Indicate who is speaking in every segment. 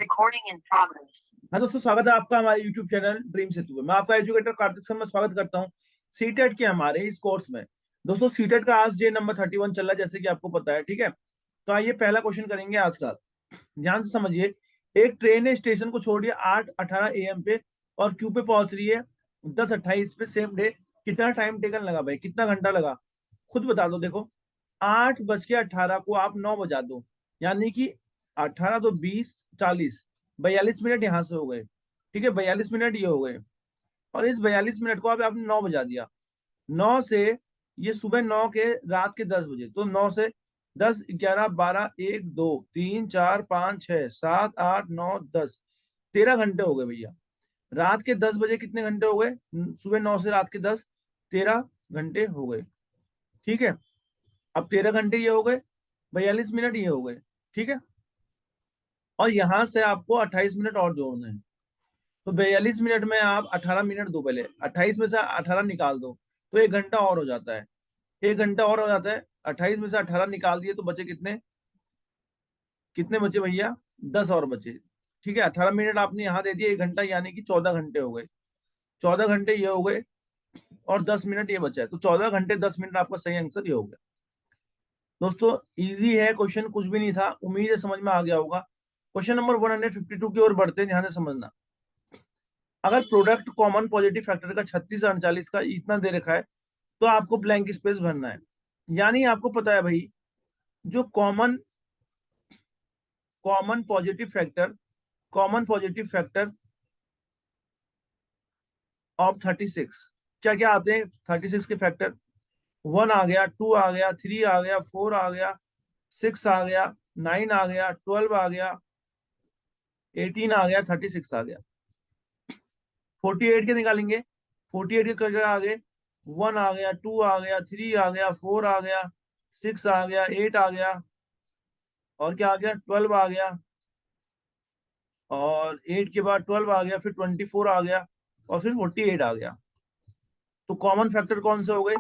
Speaker 1: Recording in progress. हाँ दोस्तों, स्वागत है आपका हमारे YouTube चैनल ड्रीम सेतु में। मैं आपका एजुकेटर कार्तिक सर, मैं स्वागत करता हूँ सीटेट के हमारे इस कोर्स में। दोस्तों सीटेट का आज डे नंबर 31 चल रहा है, जैसे कि आपको पता है, ठीक है। तो आइए पहला क्वेश्चन करेंगे आज का। ध्यान से समझिए। एक ट्रेन ने स्टेशन को छोड़ दिया 8:18 AM पे और क्यू पे पहुंच रही है 10:28 पे सेम डे। कितना टाइम टेकन लगा भाई, कितना घंटा लगा, खुद बता दो। देखो 8:18 को आप 9 बजा दो, यानी कि 18 तो 20 40 42 मिनट यहाँ से हो गए, ठीक है। 42 मिनट ये हो गए और इस 42 मिनट को आपने 9 बजा दिया। 9 से ये सुबह 9 के रात के 10 बजे, तो 9 से 10 11 12 1 2 3 4 5 6 7 8 9 10 13 घंटे हो गए भैया। रात के 10 बजे कितने घंटे हो गए, सुबह 9 से रात के 10, 13 घंटे हो गए, ठीक है। अब 13 घंटे ये हो गए, 42 मिनट ये हो गए, ठीक है। और यहां से आपको 28 मिनट और जोड़ने हैं। तो 42 मिनट में आप 18 मिनट दो, पहले 28 में से 18 निकाल दो, तो 1 घंटा और हो जाता है। 1 घंटा और हो जाता है। 28 में से 18 निकाल दिए तो बचे कितने, कितने बचे भैया, 10 और बचे, ठीक है। 18 मिनट आपने यहाँ दे दिए, 1 घंटा, यानी कि 14 घंटे हो गए। 14 घंटे ये हो गए और 10 मिनट ये बचा है, तो 14 घंटे 10 मिनट आपका सही आंसर ये हो गया। दोस्तों इजी है क्वेश्चन, कुछ भी नहीं था, उम्मीद है समझ में आ गया होगा। क्वेश्चन नंबर 152 की ओर बढ़ते हैं, ध्यान से समझना। अगर प्रोडक्ट कॉमन पॉजिटिव फैक्टर का 36 39 का इतना दे रखा है, तो आपको ब्लैंक स्पेस भरना है। यानी आपको पता है भाई, जो common common positive factor of 36, क्या क्या आते हैं 36 के फैक्टर। 1 आ गया, 2 आ गया, 3 आ गया, 4 आ गया, 6 आ गया, 9 आ गया, 12 आ गया, 18 आ गया, 36 आ गया। 48 के निकालेंगे। 48 के जगह आगे 1 आ गया, 2 आ गया, 3 आ गया, 4 आ गया, 6 आ गया, 8 आ गया, और क्या आ गया, 12 आ गया, और 8 के बाद 12 आ गया, फिर 24 आ गया, और फिर 48 आ गया। तो कॉमन फैक्टर कौन से हो गए,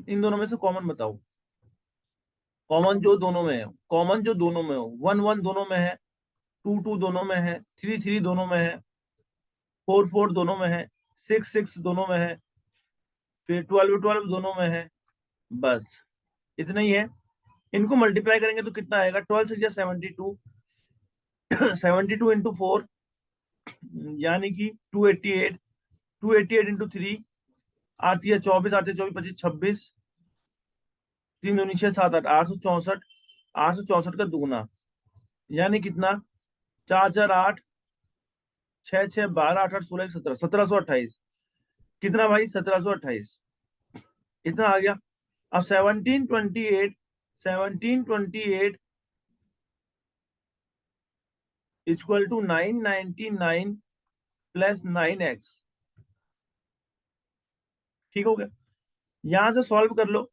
Speaker 1: इन दोनों में से कॉमन बताओ। कॉमन जो दोनों में है, कॉमन जो दोनों में हो, 1 1 दोनों में है, 2 2 दोनों में है, 3 3 दोनों में है, 4 4 दोनों में है, 6 6 दोनों में है, फिर 12 12 दोनों में है। बस इतना ही है। इनको मल्टीप्लाई करेंगे तो कितना आएगा, 12 6 72, 72 इंटू 4 यानी कि 288, 288 इंटू 3 आती है 24, आती है 24 25 26, 3 दूनी 6 7 8, 864, 864 का दुगना, यानी कितना, 4 4 8, 6 6 12 8 8 16 17, 1728। कितना भाई, 1728, इतना आ गया। अब 1728 इक्वल टू 999 प्लस 9x, ठीक हो गया। यहां से सॉल्व कर लो,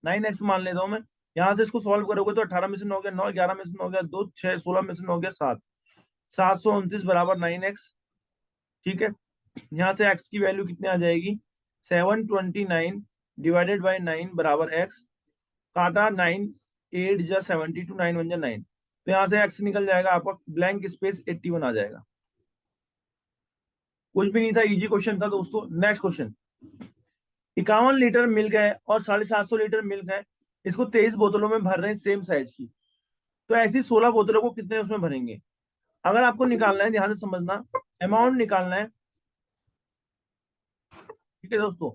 Speaker 1: 9x मान लेता हूं मैं। यहां से इसको सॉल्व करोगे तो 18 में से 9 गया 9, 11 में से 9 गया 2, 6 16 में से 9 गया 7, 729 बराबर 9x, ठीक है। यहाँ से x की वैल्यू कितनी आ जाएगी, 729 डिवाइडेड बाई 9 बराबर x, काटा 9 8 जा 72, 9 1 जा 9, तो यहाँ से x निकल जाएगा आपका, ब्लैंक स्पेस 81 आ जाएगा। कुछ भी नहीं था, इजी क्वेश्चन था दोस्तों। नेक्स्ट क्वेश्चन, 51 लीटर मिल्क है और 750 लीटर मिल्क है, इसको 23 बोतलों में भर रहे हैं सेम साइज की, तो ऐसी 16 बोतलों को कितने उसमें भरेंगे। अगर आपको निकालना है, ध्यान से समझना, अमाउंट निकालना है, ठीक है दोस्तों।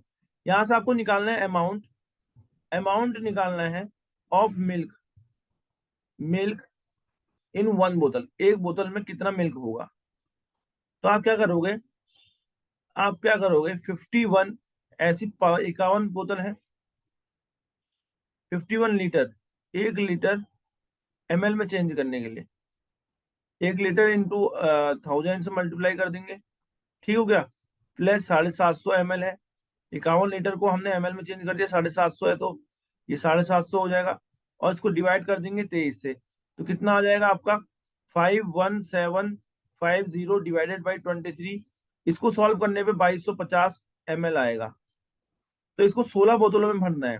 Speaker 1: यहां से आपको निकालना है अमाउंट, अमाउंट निकालना है ऑफ मिल्क, मिल्क इन 1 बोतल, एक बोतल में कितना मिल्क होगा। तो आप क्या करोगे, आप क्या करोगे, 51 ऐसी 51 बोतल है, 51 लीटर, 1 लीटर ml में चेंज करने के लिए 1 लीटर इंटू 1000 से मल्टीप्लाई कर देंगे, ठीक हो गया। प्लस 750 ml है, 51 लीटर को हमने ml में चेंज कर दिया, 750 है, तो ये 750 हो जाएगा, और इसको डिवाइड कर देंगे 23 से, तो कितना आ जाएगा आपका, 51750 डिवाइडेड बाई 23। इसको सॉल्व करने पे 2250 ml आएगा। तो इसको 16 बोतलों में भरना है,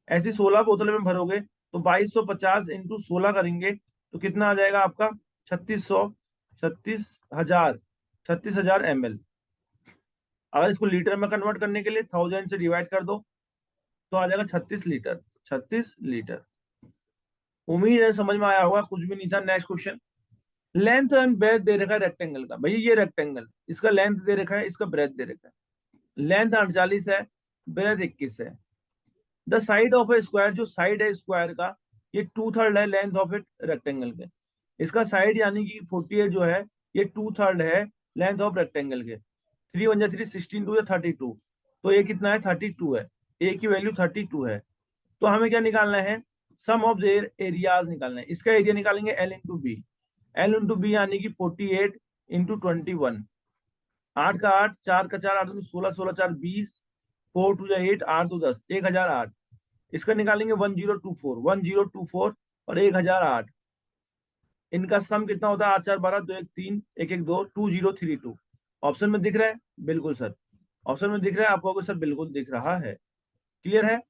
Speaker 1: ऐसी 16 बोतलों में भरोगे तो 2250 इंटू 16 करेंगे तो कितना आ जाएगा आपका 3600, 36,000, 36,000 ml। अगर इसको लीटर में कन्वर्ट करने के लिए 1000 से डिवाइड कर दो तो आ जाएगा 36 लीटर, 36 लीटर। उम्मीद है समझ में आया होगा, कुछ भी नहीं था। Next question, length and breadth दे रखा है रेक्टेंगल का। भैया ये रेक्टेंगल, इसका लेंथ दे रखा है, इसका ब्रेथ दे रखा है। लेंथ 48 है, ब्रेथ 21 है। The side of A square, जो साइड है स्क्वायर का, ये 2/3 है लेंथ ऑफ ए रेक्टेंगल के। इसका साइड यानी कि 48 जो है, ये 2/3 है लेंथ ऑफ रेक्टेंगल के। 3 1 3 16 2 32, तो ये कितना है 32 है। ए की वैल्यू 32 है। तो हमें क्या निकालना है, सम ऑफ देयर एरियाज निकालना है। इसका एरिया निकालेंगे L into B. L into B यानी कि 48 इंटू 21। 8 का 8, 4 का 4, 8 दूनी 16, 16 4 20, 4 2 8, 8 2 10, 1008। इसका निकालेंगे 1024, 1024 और 1008। इनका सम कितना होता है, 8 4 12, 2 1 3, 1 1 2, 2032। ऑप्शन में दिख रहा है? बिल्कुल सर, ऑप्शन में दिख रहा है आपको? सर बिल्कुल दिख रहा है। क्लियर है?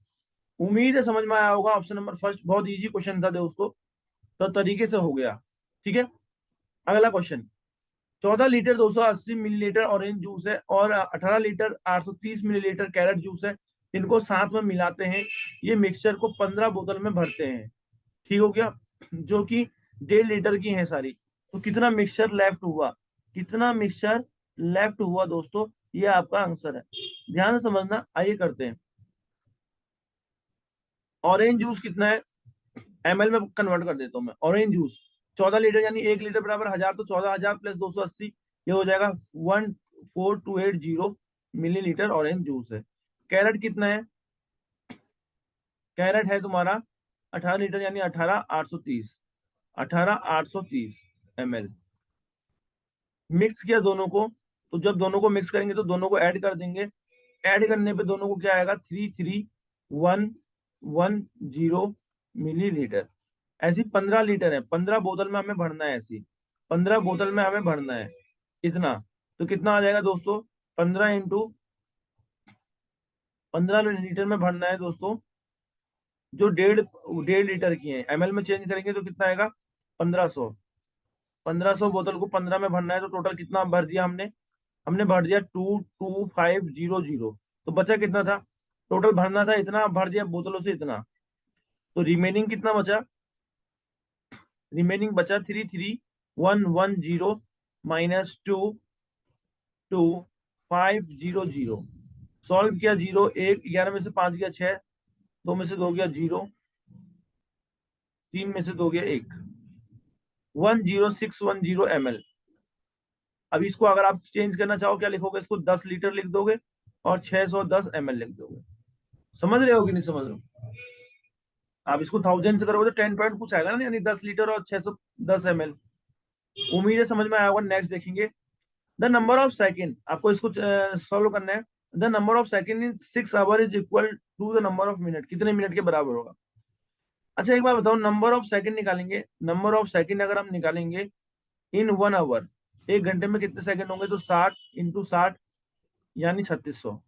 Speaker 1: उम्मीद है समझ में आया होगा। ऑप्शन नंबर फर्स्ट बहुत इजी क्वेश्चन था दोस्तों, तो तरीके से हो गया। ठीक है, अगला question. 14 litre 280 millilitre orange juice है और 18 लीटर 830 मिलीलीटर कैरेट जूस है। इनको साथ में मिलाते हैं, ये मिक्सचर को 15 बोतल में भरते हैं। ठीक हो गया, जो कि 1.5 लीटर की है सारी। तो कितना मिक्सचर लेफ्ट हुआ, कितना मिक्सचर लेफ्ट हुआ दोस्तों, ये आपका आंसर है। ध्यान से समझना। आइए करते हैं। ऑरेंज जूस कितना है, एमएल में कन्वर्ट कर देता हूं मैं। ऑरेंज जूस 14 लीटर यानी 1 लीटर बराबर 1000, तो 14,000 प्लस 280, ये हो जाएगा 14280 मिलीलीटर ऑरेंज जूस है। कैरेट कितना है, कैरेट है तुम्हारा 18 लीटर यानी 18,830, 18,830 ml। मिक्स किया दोनों को, तो जब दोनों को मिक्स करेंगे तो दोनों को ऐड कर देंगे। ऐड करने पे दोनों को क्या आएगा, 33,110 मिलीलीटर। ऐसी 15 लीटर है, 15 बोतल में हमें भरना है। ऐसी 15 बोतल में हमें भरना है इतना। तो कितना आ जाएगा दोस्तों, 15 इंटू 15 लीटर में भरना है दोस्तों, जो डेढ़ डेढ़ लीटर की है। एमएल में चेंज करेंगे तो कितना आएगा, 1500। 1500 बोतल को 15 में भरना है, तो टोटल कितना भर दिया हमने, हमने भर दिया 22500। तो बचा कितना था, टोटल भरना था इतना, भर दिया बोतलों से इतना। तो रिमेनिंग कितना बचा, रिमेनिंग बचा 33,110 माइनस 22500। सॉल्व किया, 0 1, 11 में से 5 गया 6, 2 में से 2 गया 0, 3 में से 2 गया 1, 10610 ml। अब इसको अगर आप चेंज करना चाहो, क्या लिखोगे, इसको 10 लीटर लिख दोगे और 610 ml लिख दोगे। समझ रहे हो कि नहीं समझ रहे हो? आप इसको 1000 से करोगे तो 10 पॉइंट कुछ आएगा ना, यानी 10 लीटर और 610 ml। उम्मीद है समझ में आया होगा। नेक्स्ट देखेंगे, द नंबर ऑफ सेकेंड। आपको इसको सॉल्व करना है। The number of second in 6 hour is equal to the number of minute. कितने मिनट के बराबर होगा। अच्छा एक बार बताओ, नंबर ऑफ सेकंड निकालेंगे, नंबर ऑफ सेकंड अगर हम निकालेंगे इन 1 आवर, 1 घंटे में कितने सेकंड होंगे, तो 60 इंटू 60 यानी 3600।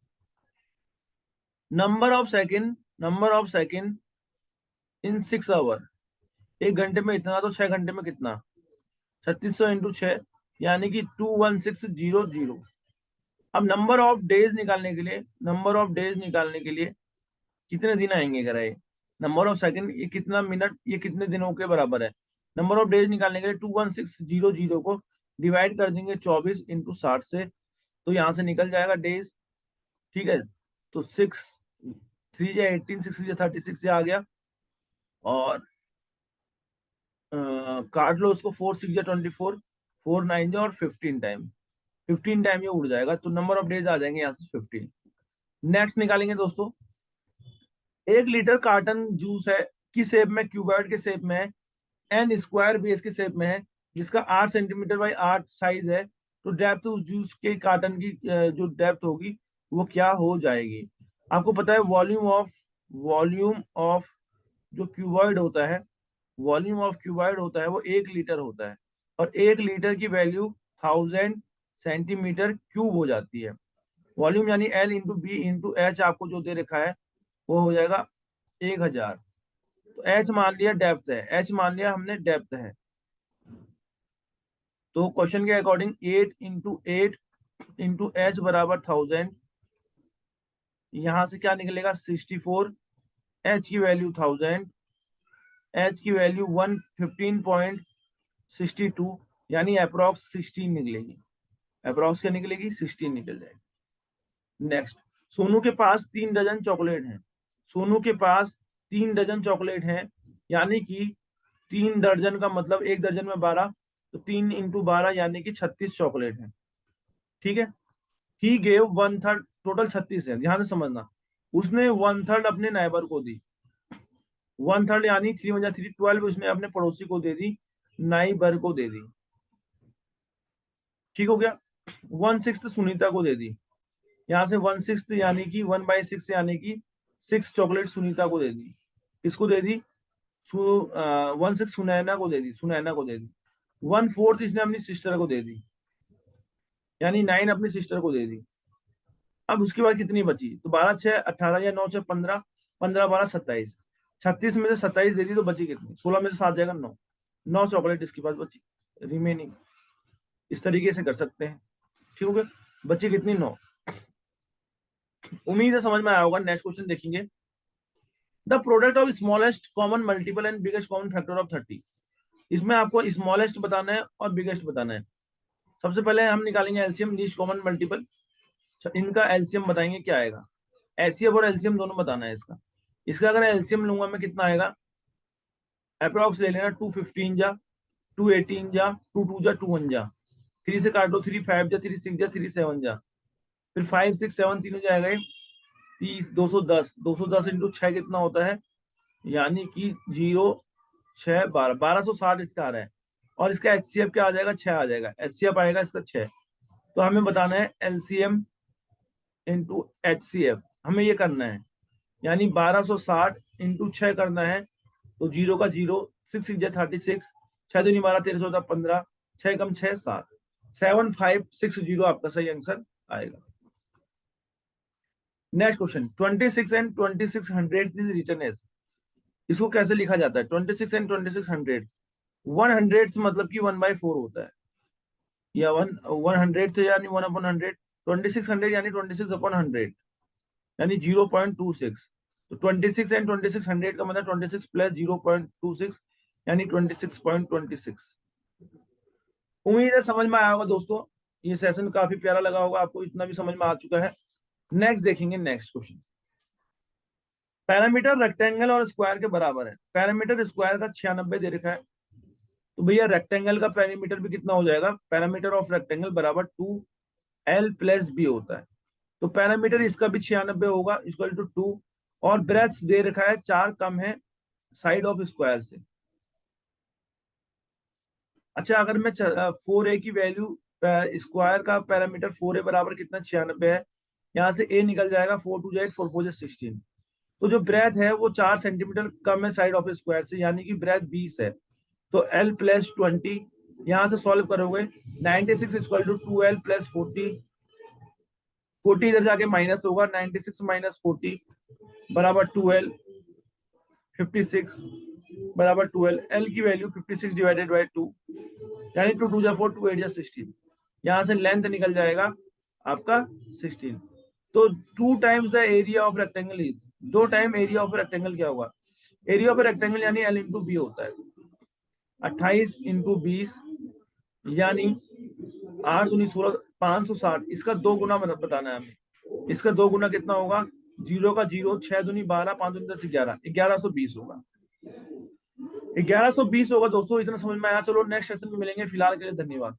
Speaker 1: Number of second, number of second in 6 hour, 1 घंटे में इतना, तो 6 घंटे में कितना, 3600 इंटू 6 यानी कि 21600। अब नंबर ऑफ डेज निकालने के लिए, नंबर ऑफ डेज निकालने के लिए कितने दिन आएंगे करा ये, नंबर ऑफ सेकंड ये कितना मिनट, ये कितने दिनों के बराबर है। नंबर ऑफ डेज निकालने के लिए 21600 को डिवाइड कर देंगे 24 इंटू 60 से, तो यहाँ से निकल जाएगा डेज। ठीक है, तो 6 3 या 18, 6 या 36 से आ गया, और काट लो उसको, 4 6 या 24, 4 9 और 15 टाइम, 15 टाइम ये उड़ जाएगा, तो नंबर ऑफ डेज आ जाएंगे यहाँ से 15। नेक्स्ट निकालेंगे दोस्तों, 1 लीटर कार्टन जूस है, किस शेप में, क्यूबॉइड के शेप में है, एन स्क्वायर बेस के शेप में है, जिसका 8 सेंटीमीटर बाई 8 साइज है। तो डेप्थ उस जूस के कार्टन की जो डेप्थ होगी वो क्या हो जाएगी। आपको पता है वॉल्यूम ऑफ जो क्यूबॉइड होता है, वॉल्यूम ऑफ क्यूबॉइड होता है वो 1 लीटर होता है, और 1 लीटर की वैल्यू 1000 सेंटीमीटर क्यूब हो जाती है। वॉल्यूम यानी L into B into H आपको जो दे रखा है वो हो जाएगा 1000। तो एच मान लिया डेप्थ है, एच मान लिया हमने डेप्थ है, तो क्वेश्चन के अकॉर्डिंग 8 इंटू 8 इंटू एच बराबर 1000, यहां से क्या निकलेगा 64, एच की वैल्यू 1000, एच की वैल्यू 115.62, यानी अप्रोक्स 16 निकलेगी। अप्रोक्स क्या निकलेगी 16 निकल जाएगी। नेक्स्ट, सोनू के पास 3 डजन चॉकलेट हैं। सोनू के पास 3 डजन चॉकलेट हैं, यानी कि 3 दर्जन का मतलब 1 दर्जन में 12, तो 3 इंटू 12 यानी कि 36 चॉकलेट है। ठीक है, ही गेव 1/3, टोटल 36 है, ध्यान से समझना। उसने 1/3 अपने नाइबर को दी, 1/3 यानी 3 × 3 12, उसने अपने पड़ोसी को दे दी, नाइबर को दे दी। ठीक हो गया। 1/6 सुनीता को दे दी, यहाँ से 1/6 यानी कि 1/6 यानी कि 6 चॉकलेट सुनीता को दे दी। किसको दे दी? 1/6 सुनैना को दे दी, सुनैना को दे दी। 1/4 इसने अपनी सिस्टर को दे दी, यानी 9 अपनी सिस्टर को दे दी। अब उसके बाद कितनी बची? तो 12 6 18 या 9 6 15, 15 12 27, 36 में से 27 दे दी तो बची कितनी? 16 में से 7 जाएगा 9, 9 चॉकलेट इसके पास बची रिमेनिंग। इस तरीके से कर सकते हैं। ठीक हो गया, बची कितनी? 9। उम्मीद है समझ में आया होगा। नेक्स्ट क्वेश्चन देखेंगे। The product of smallest common multiple and biggest common factor of 30। इसमें आपको स्मॉलेस्ट बताना है और बिगेस्ट बताना है। सबसे पहले हम निकालेंगे एलसीएम, लीस्ट कॉमन मल्टीपल, इनका एलसीएम बताएंगे क्या आएगा। एचसीएफ और एलसीएम दोनों बताना है इसका। इसका अगर एलसीएम लूंगा मैं, कितना आएगा? अप्रोक्स ले लेना, 215 जा, 218 जा, 22 जा, 21 जा, 3 से काटो, 3 5 जा, 3 6 जा, 3 7 जा, फिर 5 6 7 तीनों जाएगा 30, 210, 210 इंटू 6 कितना होता है? यानी कि 0 6 12, 1260 इसका आ रहा है। और इसका एचसीएफ क्या आ जाएगा? 6 आ जाएगा, एचसीएफ आएगा इसका 6। तो हमें बताना है एलसीएम इंटू एचसीएफ, हमें ये करना है, यानी 1260 इंटू 6 करना है। तो 0 का 0, 6 6 36, 6 दूनी 12, 13 14 15, 6 कम 6 7, 7560 आपका सही आंसर आएगा। Next question, 26 and 2600 is written as. इसको कैसे लिखा जाता है? 26 एंड 2600, 100 मतलब कि 1/4 होता है, या 100 यानी 1/100, 2600 यानी 26/100, यानी 0.26। तो 26 एंड 2600 का मतलब 26 प्लस 0.26 यानी 26.26। उम्मीद है समझ में आया होगा दोस्तों। ये सेशन काफी प्यारा लगा होगा आपको, इतना भी समझ में आ चुका है। नेक्स्ट देखेंगे, नेक्स्ट क्वेश्चन। पैरामीटर रेक्टेंगल और स्क्वायर के बराबर है। पैरामीटर स्क्वायर का 96 दे रखा है, तो भैया रेक्टेंगल का पैरामीटर भी कितना हो जाएगा? पैरामीटर ऑफ रेक्टेंगल बराबर 2l + b होता है। तो पैरामीटर इसका भी 96 होगा, इक्वल टू 2, और ब्रेथ दे रखा है 4 कम है साइड ऑफ स्क्वायर से। अच्छा, अगर मैं 4a की वैल्यू, स्क्वायर का पैरामीटर 4a बराबर कितना? 96 है। यहाँ से a निकल जाएगा, 4 2 8, 4 4 16। तो जो ब्रेथ है वो 4 सेंटीमीटर कम है साइड ऑफ स्क्वायर से, यानी कि ब्रेथ 20 है। तो l + 20, यहाँ से सॉल्व करोगे, 96 इक्वल टू 2l + 40, 40 इधर जाके माइनस होगा, 96 - 40 बराबर 2l, 56 बराबर 12। l की वैल्यू 56 डिवाइडेड बाई 2, यानी 2 2 जा 4, 2 8 जा 16। यहाँ से लेंथ निकल जाएगा आपका 16। तो 2 times the area of rectangle is, 2 time area of rectangle क्या होगा? एरिया ऑफ रेक्टेंगल यानी l × b होता है। 28 × 20 यानी 8 दूनी 16, 560। इसका 2 गुना बताना है हमें। इसका 2 गुना कितना होगा? 0 का 0, 6 दूनी 12, 5 दूनी 10 11, 1120 होगा, 1120 होगा दोस्तों। इतना समझ में आया? चलो नेक्स्ट सेशन में मिलेंगे, फिलहाल के लिए धन्यवाद।